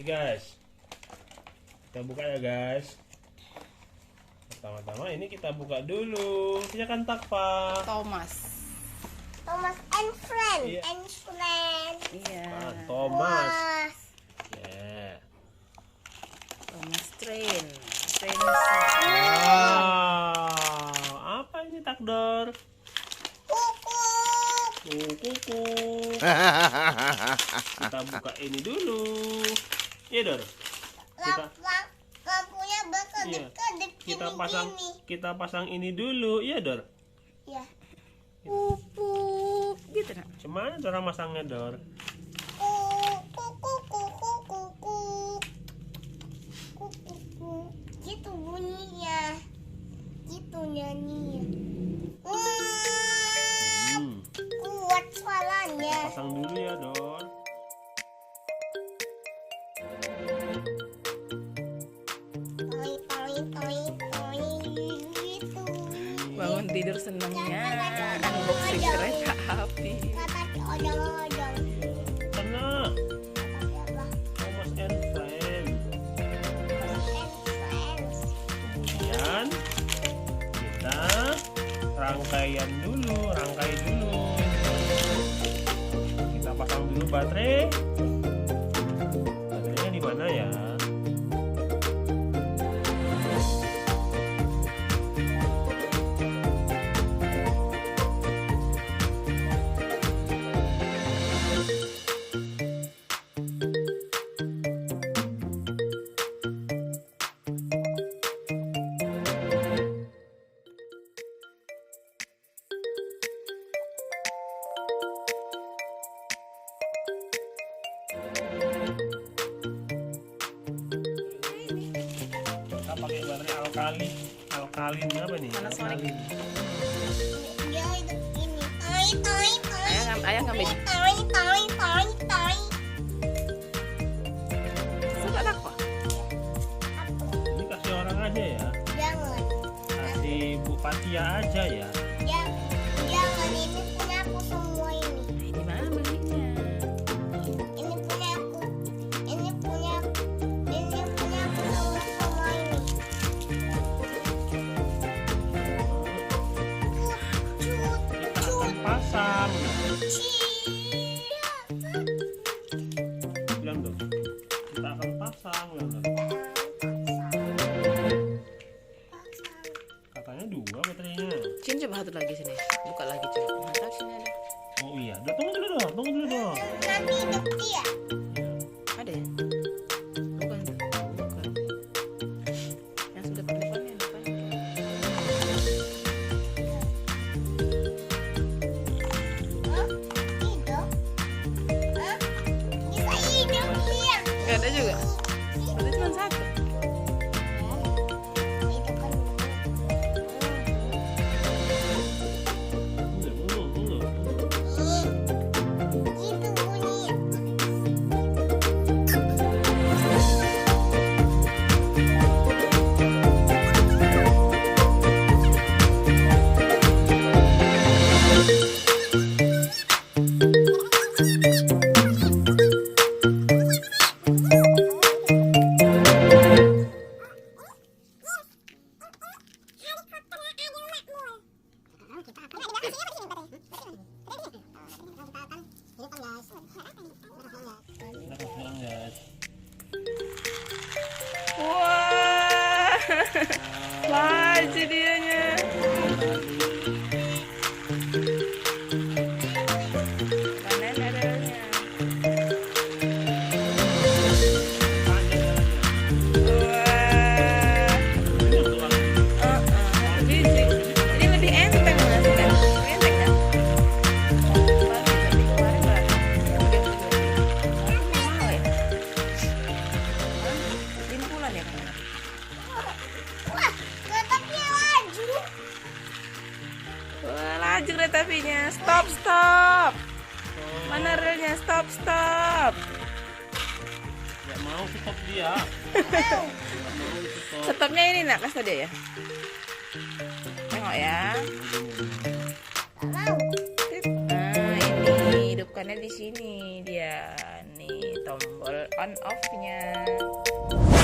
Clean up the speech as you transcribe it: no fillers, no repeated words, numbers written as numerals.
guys. Kita buka ya guys. Pertama-tama ini kita buka dulu. Ya kan Takfa? Thomas and friend. Iya. And friend. iya Thomas. Mas. Yeah. Thomas train Wow. Apa ini Takdor? Kuku. Kuku. Kita buka ini dulu. Iya Dor. Lampunya Iya. berkedip-kedip gini. Kita pasang ini dulu. Iya Dor. Ya. pupuk gitu nak. Cuman cara masangnya Dor? Gitu bunyinya, gitu nyanyi. Kuat suaranya. Pasang dulu ya Dor. Gitu. Bangun tidur senengnya unboxing kereta api. Kata odong-odong. Tenang. Thomas and friend. Kemudian kita rangkai dulu. Kita pasang dulu baterai. Baterainya di mana ya? Kita pakai baterai alkalin apa nih? Panasonic. Alkalin. Dia itu ini. Ayah ngambil. Suka apa? Ini kasih orang aja ya. Jangan. Kasih Bu Fatia aja ya. Jangan, ini punya aku semua ini. Di mana belinya? Ini punya aku. Ini punya aku semua ini. Kita akan pasang. Bilang dong. Kita akan pasang. Bilang dong. Katanya 2 baterainya. Cin coba satu lagi sini. Buka lagi coba. Mantap sini ada. Oh iya. Tunggu dulu dong. Nanti hidup dia. Ada ya? Bukan. Yang sudah depannya depan. Hidup. Bisa hidup dia. Gak ada juga. Berarti cuma satu. Tunggu. Gitu bunyinya. Kita pasang guys. Wah, laju dianya. Mana nadanya? Wah, biji. Ini lebih enteng mas kan? Enteng kan? Kemarin berapa? Mahal ya? Limpulan ya kan? Wah, keretanya laju. Wah, laju kereta apinya. Stop. Mana relnya? Stop. Gak mau stop dia. Stopnya ini nak, kasih tau dia ya. Tengok ya. Gak mau. Nah, ini hidupkannya di sini dia. Nih, tombol on off-nya.